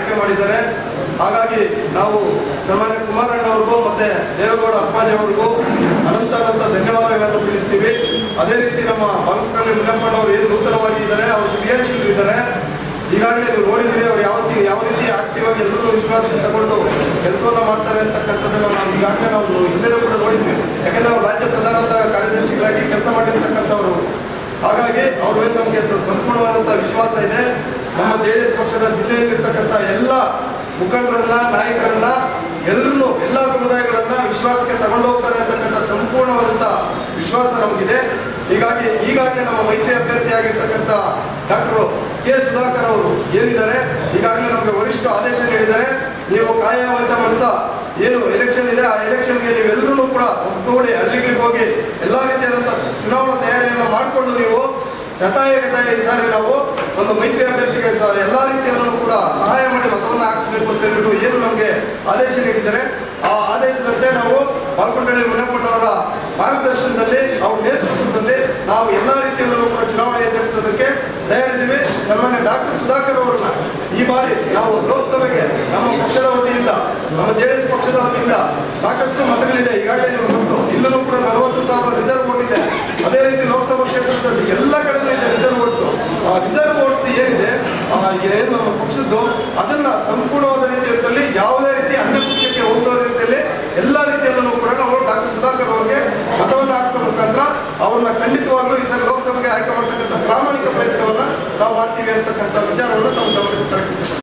ಆಯ್ಕೆ ಮಾಡಿದ್ದಾರೆ. ಹಾಗಾಗಿ ನಾವು ಸನ್ಮಾನ್ಯ ಕುಮಾರಣ್ಣವ್ರಿಗೂ ಮತ್ತು ದೇವೇಗೌಡ ಅಪ್ಪಾಜಿ ಅವ್ರಿಗೂ ಅನಂತ ಧನ್ಯವಾದಗಳನ್ನು ತಿಳಿಸ್ತೀವಿ. ಅದೇ ರೀತಿ ನಮ್ಮ ಬಾಲಕೃಷ್ಣ ಮುನಿಯಪ್ಪನವರು ಏನು ನೂತನವಾಗಿ ಇದ್ದಾರೆ, ಅವರು ಕ್ರಿಯಾಶೀಲರು ಇದ್ದಾರೆ. ಈಗಾಗಲೇ ನೀವು ನೋಡಿದರೆ ಅವರು ಯಾವ ರೀತಿ ಆಕ್ಟಿವ್ ಆಗಿ ಎಲ್ಲರೂ ವಿಶ್ವಾಸಕ್ಕೆ ತಗೊಂಡು ಕೆಲಸವನ್ನು ಮಾಡ್ತಾರೆ ಅಂತಕ್ಕಂಥದ್ದನ್ನು ನಾವು ಹಿಂದೆನೂ ಕೂಡ ನೋಡಿದ್ವಿ. ಯಾಕಂದರೆ ಅವರು ರಾಜ್ಯ ಪ್ರಧಾನ ಕಾರ್ಯದರ್ಶಿಗಳಾಗಿ ಕೆಲಸ ಮಾಡಿರ್ತಕ್ಕಂಥವರು. ಹಾಗಾಗಿ ಅವ್ರ ಮೇಲೆ ನಮಗೆ ಸಂಪೂರ್ಣವಾದಂಥ ವಿಶ್ವಾಸ ಇದೆ. ನಮ್ಮ JDS ಪಕ್ಷದ ಜಿಲ್ಲೆಯಲ್ಲಿರ್ತಕ್ಕಂಥ ಎಲ್ಲ ಮುಖಂಡರನ್ನ, ನಾಯಕರನ್ನ, ಎಲ್ಲರನ್ನೂ ಎಲ್ಲ ಸಮುದಾಯಗಳನ್ನ ವಿಶ್ವಾಸಕ್ಕೆ ತಗೊಂಡು ಹೋಗ್ತಾರೆ ಅಂತಕ್ಕಂಥ ಸಂಪೂರ್ಣವಾದಂಥ ವಿಶ್ವಾಸ ನಮಗಿದೆ. ಹೀಗಾಗಿ ಈಗಾಗಲೇ ನಮ್ಮ ಮೈತ್ರಿ ಅಭ್ಯರ್ಥಿಯಾಗಿರ್ತಕ್ಕಂಥ ಡಾಕ್ಟರ್ ಕೆ ಸುಧಾಕರ್ ಅವರು ಏನಿದ್ದಾರೆ, ಈಗಾಗಲೇ ನಮಗೆ ವರಿಷ್ಠ ಆದೇಶ ನೀಡಿದ್ದಾರೆ. ನೀವು ಕಾಯ ವಾಚ ಮನಸ ಏನು ಎಲೆಕ್ಷನ್ ಇದೆ, ಆ ಎಲೆಕ್ಷನ್ಗೆ ನೀವೆಲ್ಲರೂ ಕೂಡ ಒಗ್ಗೂಡಿ ಹಳ್ಳಿಗಳಿಗೆ ಹೋಗಿ ಎಲ್ಲ ರೀತಿಯಾದಂಥ ಚುನಾವಣಾ ತಯಾರಿಯನ್ನು ಮಾಡಿಕೊಂಡು ನೀವು ಶತಾಯಗತಾಯ ಈ ಸಾರಿ ನಾವು ಒಂದು ಮೈತ್ರಿ ಅಭ್ಯರ್ಥಿಗೆ ಎಲ್ಲ ರೀತಿಯಲ್ಲೂ ಕೂಡ ಸಹಾಯ ಮಾಡಿ ಮತವನ್ನು ಹಾಕಿಸಬೇಕು ಅಂತ ಹೇಳ್ಬಿಟ್ಟು ಏನು ನಮಗೆ ಆದೇಶ ನೀಡಿದ್ದಾರೆ. ಆ ಆದೇಶದಂತೆ ನಾವು ಬಾಲಕೃಷ್ಣ ಮುನಿಯಪ್ಪನವರ ಮಾರ್ಗದರ್ಶನದಲ್ಲಿ, ಅವ್ರ ನೇತೃತ್ವದಲ್ಲಿ ನಾವು ಎಲ್ಲ ರೀತಿಯಲ್ಲೂ ಕೂಡ ಚುನಾವಣೆ ಎದುರಿಸೋದಕ್ಕೆ ತಯಾರಿದ್ದೀವಿ. ಸನ್ಮಾನ್ಯ ಡಾಕ್ಟರ್ ಸುಧಾಕರ್ ಅವರನ್ನ ಈ ಬಾರಿ ನಾವು ಲೋಕಸಭೆಗೆ ನಮ್ಮ ಪಕ್ಷದ ವತಿಯಿಂದ, ನಮ್ಮ JDS ಪಕ್ಷದ ವತಿಯಿಂದ ಸಾಕಷ್ಟು ಮತಗಳಿದೆ. ಈಗಾಗಲೇ ನಿಮಗೆ ಗೊತ್ತು, ಇಲ್ಲೂ ಕೂಡ 40,000 ರಿಸರ್ವ್ ವೋಟ್ ಇದೆ. ಅದೇ ರೀತಿ ಲೋಕಸಭಾ ಕ್ಷೇತ್ರದ ಎಲ್ಲ ಕಡೆನೂ ಇದೆ ರಿಸರ್ವ್ ವೋಟ್ಸ್. ಆ ರಿಸರ್ವ್ ವೋಟ್ಸ್ ಏನಿದೆ, ಏನು ನಮ್ಮ ಪಕ್ಷದ್ದು, ಅದನ್ನ ಸಂಪೂರ್ಣವಾದ ರೀತಿಯಲ್ಲಿ ಯಾವುದೇ ರೀತಿ ಅನ್ಯ ಪಕ್ಷಕ್ಕೆ ಹೋಗುವ ರೀತಿಯಲ್ಲಿ ಎಲ್ಲ ರೀತಿಯಲ್ಲೂ ಕೂಡ ನಾವು ಡಾಕ್ಟರ್ ಸುಧಾಕರ್ ಅವರಿಗೆ ಮತವನ್ನು ಹಾಕಿಸೋ ಮುಖಾಂತರ ಅವ್ರನ್ನ ಖಂಡಿತವಾಗ್ಲೂ ಈ ಸಾರಿ ಲೋಕಸಭೆಗೆ ಆಯ್ಕೆ ಮಾಡ್ತಕ್ಕಂಥ ಪ್ರಾಮಾಣಿಕ ಪ್ರಯತ್ನವನ್ನ ನಾವು ಮಾಡ್ತೀವಿ ಅಂತಕ್ಕಂಥ ವಿಚಾರವನ್ನು ತಾವು ಗಮನಿಸ್ತಾರೆ.